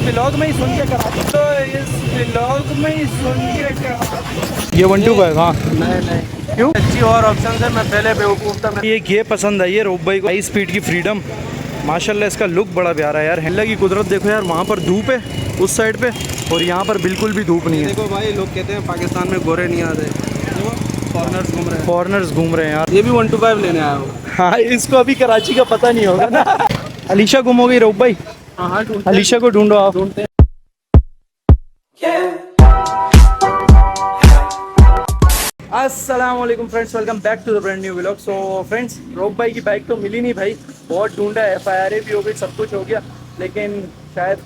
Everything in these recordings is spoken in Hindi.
व्लॉग में ही सुन के करा दी, तो इस व्लॉग में ही सुन के करा दी। ये 125 हाँ नहीं क्यों अच्छी और ऑप्शन है। मैं पहले बेवकूफ़ था। ये पसंद आई है रोब भाई को, हाई स्पीड की फ्रीडम। माशाल्लाह इसका लुक बड़ा प्यारा है यार। अल्लाह की कुदरत देखो यार, वहाँ पर धूप है उस साइड पे और यहाँ पर बिल्कुल भी धूप नहीं है। देखो भाई, लोग कहते हैं पाकिस्तान में गोरे नहीं आते, फॉरनर्स घूम रहे हैं। फॉरनर्स घूम रहे हैं यार। ये भी 125 लेने आया हूँ। हाँ इसको अभी कराची का पता नहीं होगा ना। अलीशा गुम हो गई रोब भाई। हाँ हाँ, अलीशा को ढूंढो आप। ढूंढते। अस्सलाम वालेकुम friends, welcome back to the brand new vlog. So friends, Rob भाई की बाइक तो मिली नहीं भाई, बहुत ढूंढा, FIR भी हो गई, सब कुछ हो गया, लेकिन शायद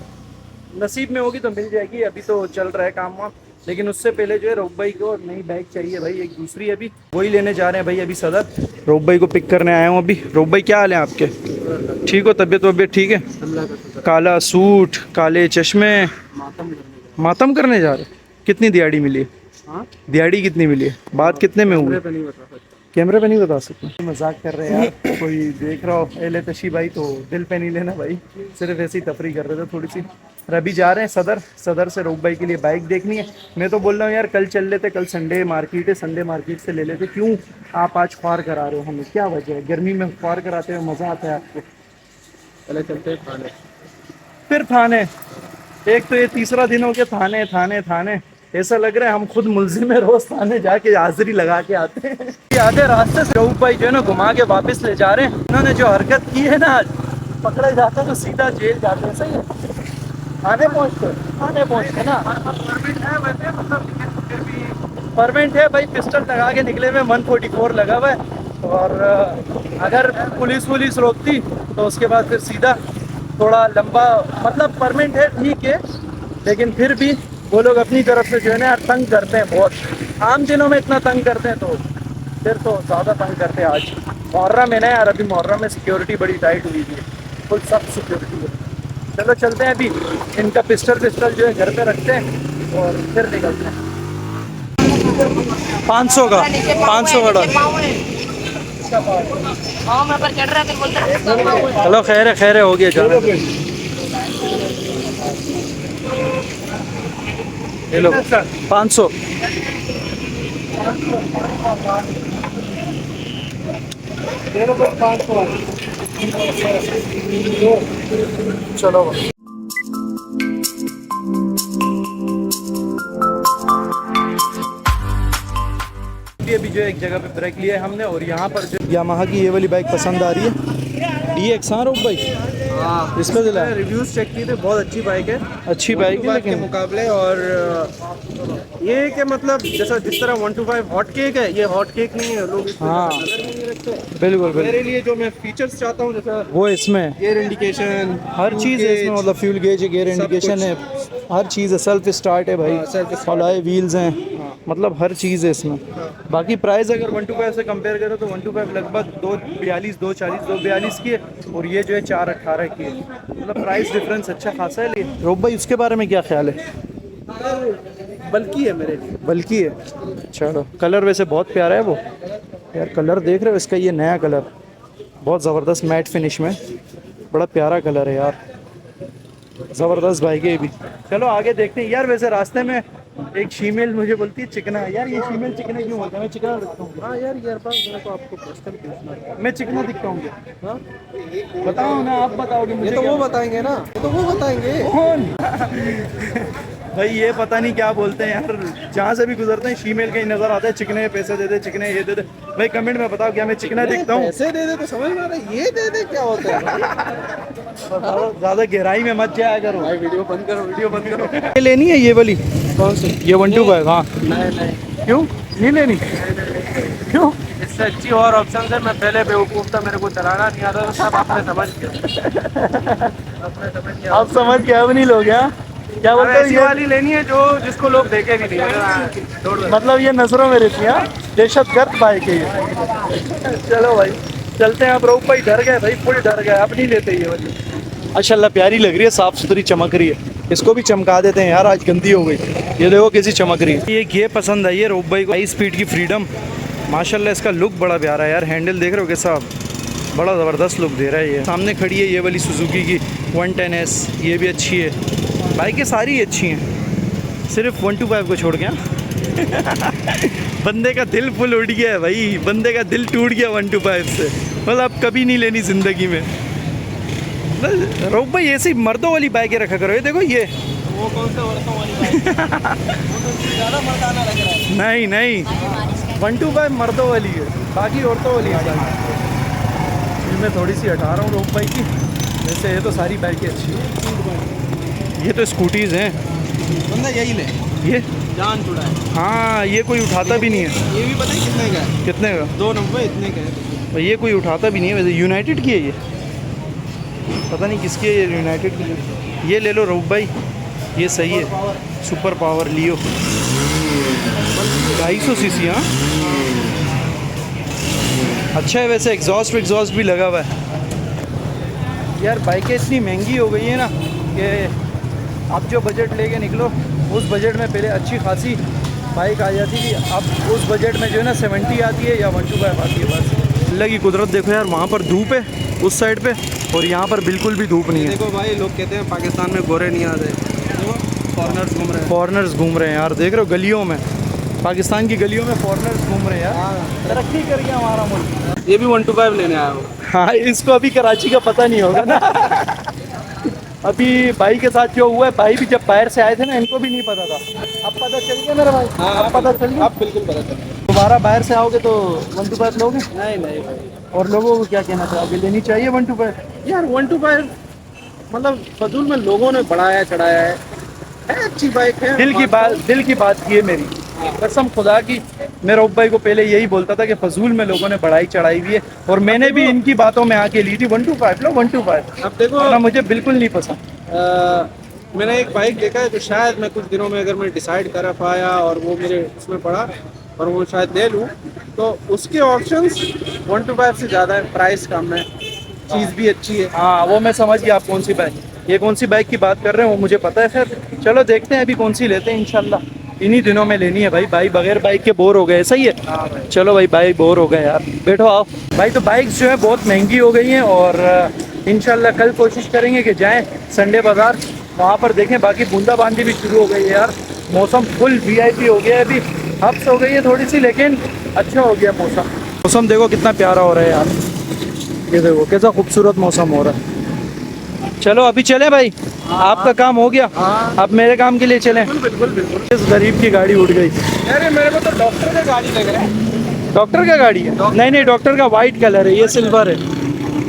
नसीब में होगी तो मिल जाएगी। अभी तो चल रहा है काम वाम, लेकिन उससे पहले जो है रोब भाई को नई बाइक चाहिए भाई, एक दूसरी है, अभी वही लेने जा रहे हैं भाई। अभी सदर रोब भाई को पिक करने आया हूँ अभी। रोब भाई क्या हाल है आपके? ठीक हो? तबीयत वबीयत ठीक है? काला सूट, काले चश्मे, मातम करने जा रहे? कितनी दिहाड़ी मिली है? दिहाड़ी कितनी मिली है? बात कितने में हुई? कैमरे पे नहीं बता सकते। मजाक कर रहे हैं यार, कोई देख रहा हो एले तशी भाई तो दिल पे नहीं लेना भाई, सिर्फ ऐसी तफरी कर रहे थे थोड़ी सी। और अभी जा रहे हैं सदर से रोब भाई के लिए बाइक देखनी है। मैं तो बोल रहा हूँ यार कल चल लेते, कल संडे मार्केट है, संडे मार्केट से ले लेते। क्यों आप आज ख्वार करा रहे हो हमें, क्या वजह है? गर्मी में ख्वार कराते हुए मज़ा आता है आपको? पहले चलते हैं थाने। फिर थाने? एक तो ये तीसरा दिन हो गया थाने थाने थाने। ऐसा लग रहा है हम खुद मुलजिम है, रोज थाने जाके हाजिरी लगा के आते हैं। आधे रास्ते से रोब भाई जो है ना घुमा के वापस ले जा रहे हैं। इन्होंने जो हरकत की है ना, पकड़े जाते हैं तो सीधा जेल जाते हैं। सही है, थाने पहुँचते ना। परमिट है भाई, पिस्टल लगा के निकले हुए, 144 लगा हुआ है। और अगर पुलिस रोकती तो उसके बाद फिर सीधा थोड़ा लंबा, मतलब परमिट है ठीक है, लेकिन फिर भी वो लोग अपनी तरफ से जो है ना यार तंग करते हैं बहुत। आम दिनों में इतना तंग करते हैं तो फिर तो ज़्यादा तंग करते हैं। आज मुहर्रम है ना यार, अभी मुहर्रम में सिक्योरिटी बड़ी टाइट हुई थी, फुल सख्त सिक्योरिटी है। चलो चलते हैं, अभी इनका पिस्टल जो है घर पे रखते हैं और फिर निकलते हैं। 500 का चलो खैर है हो गया जाने दो। ये लो 500। चलो अभी जो एक जगह पे ब्रेक लिया है हमने, और यहाँ पर जो यामाहा की ये वाली बाइक पसंद आ रही है, DX। हाँ रोब भाई, हाँ, इसका दिला रिव्यूज चेक किए थे, बहुत अच्छी बाइक है, अच्छी बाइक है के लेकिन मुकाबले। और ये कि मतलब जैसा जिस तरह 125 हॉट केक है, ये हॉट केक नहीं है। लोग इसमें हाँ नजर नहीं रखते। बिल्कुल मेरे लिए जो मैं फीचर्स चाहता हूँ, जैसा वो इसमें गियर इंडिकेशन, हर चीज़ है इसमें, मतलब फ्यूल गेज है, गियर इंडिकेशन है, हर चीज़ है, सेल्फ स्टार्ट है भाई, अलॉय व्हील्स हैं, मतलब हर चीज़ है इसमें। बाकी प्राइस अगर 125 से कंपेयर करो तो 125 लगभग 242, 240, 242 की है, और ये जो है 418 की है। मतलब प्राइस डिफरेंस अच्छा खासा है। लेकिन रोब भाई उसके बारे में क्या ख्याल है? बल्कि है मेरे लिए। बल्कि है, चलो। कलर वैसे बहुत प्यारा है वो यार, कलर देख रहे हो इसका, ये नया कलर बहुत ज़बरदस्त मैट फिनिश में, बड़ा प्यारा कलर है यार, ज़बरदस्त बाइक है ये भी। चलो आगे देखते हैं यार। वैसे रास्ते में एक फीमेल मुझे बोलती है चिकना यार, ये फीमेल चिकना क्यों बोलता है? मैं चिकना दिखता हूँ? हाँ यार, ये बात मेरे को आपको क्वेश्चन पूछना है। मैं चिकना दिखता हूँ? हाँ, बताओ ना, आप बताओगे मुझे? ये तो क्या वो बताएंगे ना, ये तो वो बताएंगे। कौन? भाई ये पता नहीं क्या बोलते हैं यार, जहाँ से भी गुजरते हैं फीमेल का ही नजर आता है, चिकने पैसे दे दे, चिकने ये दे दे। भाई कमेंट में बताओ क्या मैं चिकना दिखता हूँ? पैसे दे दे तो समझ में आ रहा है, ये दे दे क्या होता है? ज़्यादा गहराई में मत जाया करो भाई वीडियो बंद करो। ये लेनी है ये वाली? कौन सी? ये 125? हाँ। नहीं क्यों नहीं लेनी? क्यों? इससे अच्छी और ऑप्शन है। मैं पहले बेवकूफ़ था, मेरे को चलाना नहीं आता था, सब आपने समझ गया। आप समझ के अब नहीं लोग हैं? क्या बोलते हैं? ऐसी ये वाली लेनी है जो जिसको लोग देखे भी नहीं। मतलब ये नजरों में रहती है, दहशतगर्द बाइक है ये। चलो भाई चलते हैं। आप रोब भाई डर गए भाई, फुल डर गए, अब नहीं लेते ये वाली। माशाल्लाह प्यारी लग रही है, साफ सुथरी चमक रही है। इसको भी चमका देते हैं यार, आज गंदी हो गई। ये देखो कैसी चमक रही है। ये पसंद आई है रोब भाई को, हाई स्पीड की फ्रीडम। माशाल्लाह इसका लुक बड़ा प्यारा है यार। हैंडल देख रहे हो कैसा, बड़ा ज़बरदस्त लुक दे रहा है ये। सामने खड़ी है ये वाली सुजुकी की 110S, ये भी अच्छी है। बाइकें सारी अच्छी हैं, सिर्फ 125 को छोड़ के। बंदे का दिल फुल उड़ गया है भाई, बंदे का दिल टूट गया 125 से। मतलब अब कभी नहीं लेनी ज़िंदगी में। रोक भाई ऐसी मर्दों वाली बाइकें रखा करो। ये देखो ये वो कौन सा औरतों वाली बाइक है? वो तो ज़्यादा मर्दाना लग रहा है। नहीं नहीं, 125 मर्दों वाली है, बाकी औरतों वाली है। मैं थोड़ी सी हटा रहा हूँ रोक भाई की, वैसे ये तो सारी बाइकें अच्छी हैं। ये तो स्कूटीज़ हैं। बंदा यही ले, ये जान छुड़ा है। हाँ, ये कोई उठाता भी नहीं है। ये भी पता है कितने का है? कितने का? 290 इतने का है। भाई ये कोई उठाता भी नहीं है वैसे। यूनाइटेड की है ये, पता नहीं किसकी है ये, यूनाइटेड की। ये ले लो रोक भाई, ये सही है। सुपर पावर लियो 250 सीसी। हाँ अच्छा है वैसे, एग्जॉस्ट भी लगा हुआ है। यार बाइकें इतनी महंगी हो गई है ना कि आप जो बजट लेके निकलो उस बजट में पहले अच्छी खासी बाइक आ जाती थी। अब उस बजट में जो है ना 70 आती है या 125 आती है बस। लगी कुदरत देखो यार, वहाँ पर धूप है उस साइड पे और यहाँ पर बिल्कुल भी धूप नहीं है। देखो भाई, लोग कहते हैं पाकिस्तान में गोरे नहीं आते, देखो फॉरेनर्स घूम रहे हैं। फॉरेनर्स घूम रहे हैं यार, देख रहे हो गलियों में, पाकिस्तान की गलियों में फॉरेनर्स घूम रहे हैं यार। तरक्की कर गया हमारा मुल्क। ये भी 125 लेने आया हूँ। हाँ, इसको अभी कराची का पता नहीं होगा ना। अभी भाई के साथ जो हुआ है, भाई भी जब बाहर से आए थे ना, इनको भी नहीं पता था। अब पता चल गया मेरा भाई। हाँ, अब पता चल गया। अब बिल्कुल पता चल गया। दोबारा बाहर से आओगे तो 125 लोगे? नहीं नहीं भाई, और लोगों को क्या कहना चाहोगे, लेनी चाहिए 125? यार 125 मतलब फजूल में लोगों ने बढ़ाया चढ़ाया है अच्छी बाइक है। दिल की बात की है मेरी, कसम खुदा की। मैं रोक भाई को पहले यही बोलता था कि फजूल में लोगों ने बढ़ाई चढ़ाई हुई है, और मैंने भी इनकी बातों में आके ली थी 125 लो 125। अब देखो ना, मुझे बिल्कुल नहीं पसंद। मैंने एक बाइक देखा है जो शायद मैं कुछ दिनों में अगर मैं डिसाइड कर पाया और वो मेरे उसमें पड़ा और वो शायद ले लूँ, तो उसके ऑप्शंस 125 से ज़्यादा है, प्राइस कम है, चीज़ भी अच्छी है। हाँ, वो मैं समझ गया आप कौन सी बाइक, ये कौन सी बाइक की बात कर रहे हैं वो मुझे पता है। खैर चलो देखते हैं अभी कौन सी लेते हैं, इंशाल्लाह इन्हीं दिनों में लेनी है भाई बगैर बाइक के बोर हो गए। सही है। चलो भाई बोर हो गए यार, बैठो आओ भाई। तो बाइक्स जो है बहुत महंगी हो गई हैं, और इंशाल्लाह कल कोशिश करेंगे कि जाएं संडे बाज़ार, वहाँ पर देखें। बाकी बूंदाबांदी भी शुरू हो गई है यार, मौसम फुल VIP हो गया है। अभी हब्स हो गई है थोड़ी सी, लेकिन अच्छा हो गया मौसम देखो कितना प्यारा हो रहा है यार। ये देखो कैसा खूबसूरत मौसम हो रहा है। चलो अभी चले भाई, आपका काम हो गया, अब मेरे काम के लिए चलें। बिल्कुल बिल्कुल। इस गरीब की गाड़ी उड़ गई। अरे मेरे को तो डॉक्टर का गाड़ी लग रहा है। डॉक्टर का गाड़ी है? नहीं, डॉक्टर का वाइट कलर है, ये सिल्वर है।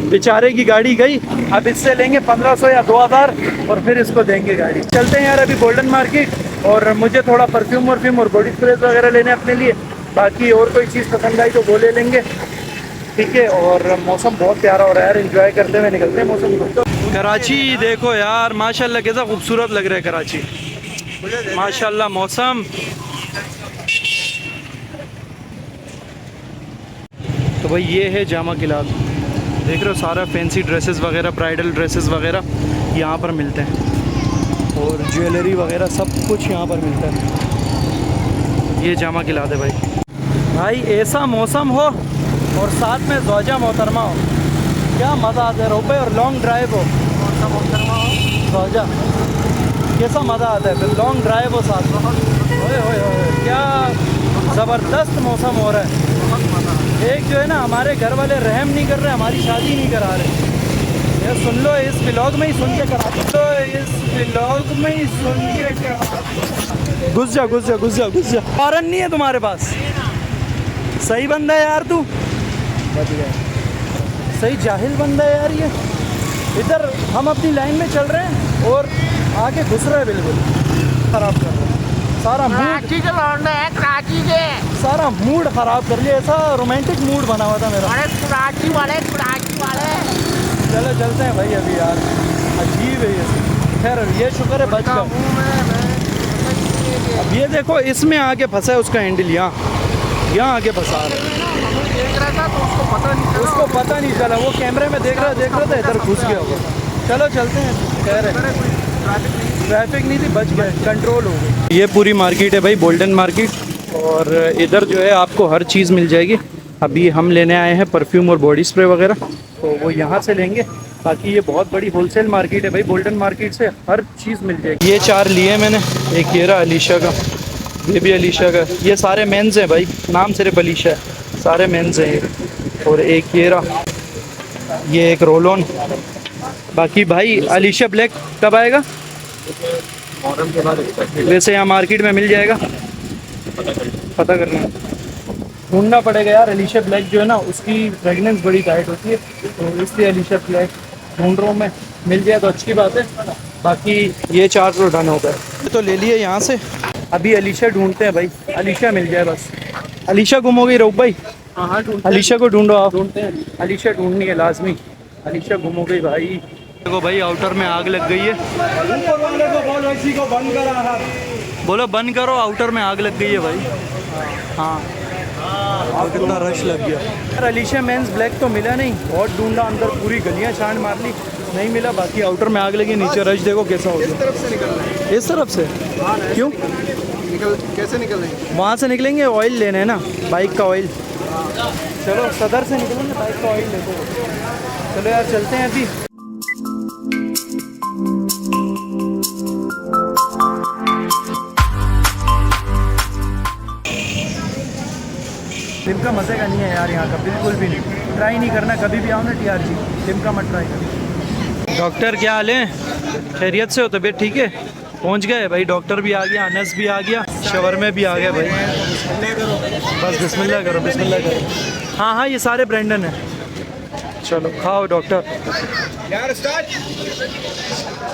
बेचारे की गाड़ी गई, अब इससे लेंगे 1500 या 2000 और फिर इसको देंगे गाड़ी। चलते हैं यार अभी गोल्डन मार्केट, और मुझे थोड़ा परफ्यूम और बॉडी स्प्रे वगैरह लेने अपने लिए। बाकी और कोई चीज़ पसंद आई तो वो ले लेंगे, ठीक है। और मौसम बहुत प्यारा हो रहा है यार, एंजॉय करते हुए निकलते हैं मौसम को। कराची देखो यार, माशाल्लाह कैसा खूबसूरत लग रहा है कराची, माशाल्लाह मौसम। तो भाई ये है जामा किला, देख रहे हो, सारा फैंसी ड्रेसेस वगैरह, ब्राइडल ड्रेसेस वगैरह यहाँ पर मिलते हैं, और ज्वेलरी वगैरह सब कुछ यहाँ पर मिलता है। ये जामा किला है भाई ऐसा मौसम हो और साथ में ज़ौजा मोहतरमा हो, क्या मज़ा आता है रोपे। और लॉन्ग ड्राइव हो, मोहतरमा हो ज़ौजा, कैसा मज़ा आता है फिर लॉन्ग ड्राइव हो साथ में। ओए क्या ज़बरदस्त मौसम हो रहा है। एक जो है ना, हमारे घर वाले रहम नहीं कर रहे, हमारी शादी नहीं करा रहे। ये सुन लो, इस व्लॉग में ही सुन के करा दो, इस व्लॉग में ही सुन के करा। घुस जा। फॉरन नहीं है तुम्हारे पास? सही बंदा है यार तू, सही जाहिल बंदा है यार ये। इधर हम अपनी लाइन में चल रहे हैं और आगे घुस रहे हैं, बिल्कुल ख़राब कर रहे हैं सारा मूड। कराची के लौंडे हैं, कराची के। सारा मूड ख़राब कर लिया, ऐसा रोमांटिक मूड बना हुआ था मेरा। अरे कराची वाले। चलो चलते हैं भाई अभी यार, अजीब है ये। खैर ये शुक्र है बच गया। अब ये देखो, इसमें आके फंसा है उसका हैंडल, यहाँ आके फंसा है। उसको पता नहीं चला, वो कैमरे में देख रहा था, इधर घुस गया होगा। चलो चलते हैं। खैर है, ट्रैफिक नहीं थी, बच गए, कंट्रोल हो गई। ये पूरी मार्केट है भाई, गोल्डन मार्केट, और इधर जो है आपको हर चीज़ मिल जाएगी। अभी हम लेने आए हैं परफ्यूम और बॉडी स्प्रे वगैरह, तो वो यहाँ से लेंगे। बाकी ये बहुत बड़ी होलसेल मार्केट है भाई, गोल्डन मार्केट से हर चीज़ मिल जाएगी। ये 4 लिए मैंने, एक ये रहा अलीशा का, ये भी अलीशा का, ये सारे मेंस हैं भाई, नाम सिर्फ अलीशा है, सारे मेंस हैं ये। और एक ये रहा, ये एक रोल ऑन। बाकी भाई अलीशा ब्लैक कब आएगा? वैसे यहाँ मार्केट में मिल जाएगा, पता करना है, ढूंढना पड़ेगा यार। अलीशा ब्लैक जो है ना उसकी फ्रेगनेंस बड़ी टाइट होती है, तो इसलिए अलीशा ब्लैक ढूंढ रहा हूँ मैं, मिल जाए तो अच्छी बात है। बाकी ये 4 तो डन हो गए, तो ले लिए यहाँ से। अभी अलीशा ढूंढते हैं भाई, अलीशा मिल जाए बस। अलीशा गुम हो गई रोक भाई, हाँ अलीशा को ढूंढो आप, ढूंढते हैं। अलीशा ढूंढनी है लाजमी, अलीशा गुम हो गई भाई। देखो भाई आउटर में आग लग गई है, बोलो बंद करो, आउटर में आग लग गई है भाई। हाँ और कितना रश लग गया यार। अलीशा मेंस ब्लैक तो मिला नहीं, बहुत ढूंढा, अंदर पूरी गलियां छान मार ली, नहीं मिला। बाकी आउटर में आग लगी, नीचे रश देखो कैसा हो गया। तरफ से निकलना है। इस तरफ से क्यों? कैसे निकल रहे हैं? वहाँ से निकलेंगे, ऑयल लेने हैं ना, बाइक का ऑयल। चलो सदर से निकलेंगे, बाइक का ऑयल लेते हैं। चलो यार चलते हैं अभी। लिमका मज़े का नहीं है यार यहाँ का, बिल्कुल भी नहीं। ट्राई नहीं करना, कभी भी आओ ना TRG, लिमका मत ट्राई करना। डॉक्टर क्या हाल है? खैरियत से हो? तबीयत ठीक है? पहुँच गए भाई, डॉक्टर भी आ गया, अनस भी आ गया, शवर में भी आ गया भाई। बस बिस्मिल्लाह करो, बिस्मिल्लाह करो। हाँ हाँ ये सारे ब्रांडन है। चलो खाओ डॉक्टर। यार स्टार्ट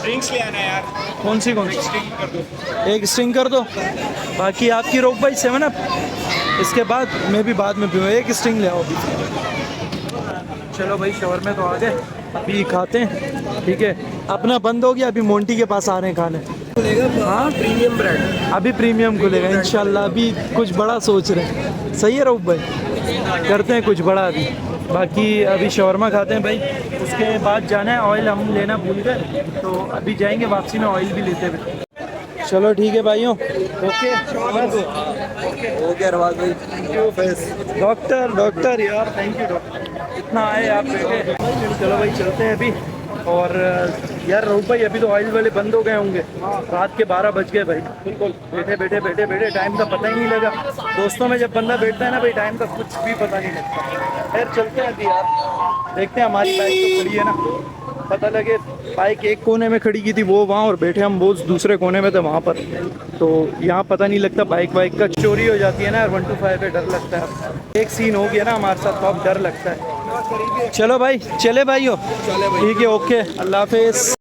ड्रिंक्स ले आना यार। कौन सी कर दो। एक स्ट्रिंग कर दो। बाकी आपकी रोक भाई 7 अप, इसके बाद मैं भी बाद में पीऊँ, एक स्ट्रिंग ले आओ। चलो भाई शवर में तो आ गए, अभी खाते हैं, ठीक है। अपना बंद हो गया, अभी मोंटी के पास आ रहे हैं खाने। हाँ प्रीमियम ब्रांड। अभी प्रीमियम खुलेगा इंशाल्लाह, अभी कुछ बड़ा सोच रहे हैं। सही है रऊफ भाई, करते हैं कुछ बड़ा अभी। बाकी अभी शवरमा खाते हैं भाई, उसके बाद जाना है, ऑयल हम लेना भूल गए, तो अभी जाएंगे वापसी में ऑयल भी लेते हैं। चलो ठीक है भाइयों, ओके हो गया रवाज भाई, थैंक यू फेस। डॉक्टर यार, थैंक यू डॉक्टर, इतना आए आप बैठे। चलो भाई चलते हैं अभी। और यार रऊफ भाई अभी तो ऑयल वाले बंद हो गए होंगे, रात के 12 बज गए भाई। बिल्कुल बैठे टाइम का पता ही नहीं लगा। दोस्तों में जब बंदा बैठता है ना भाई, टाइम का कुछ भी पता नहीं लगता। खैर चलते हैं अभी यार, देखते हैं। हमारी बाइक तो खड़ी है ना, पता लगे बाइक एक कोने में खड़ी की थी वो वहाँ, और बैठे हम वो दूसरे कोने में थे वहाँ पर, तो यहाँ पता नहीं लगता। बाइक का चोरी हो जाती है ना यार, 125 पे डर लगता है। एक सीन हो गया ना हमारे साथ, तो अब डर लगता है। चलो भाई, चले भाई हो, ठीक है, ओके, अल्लाह हाफिज़।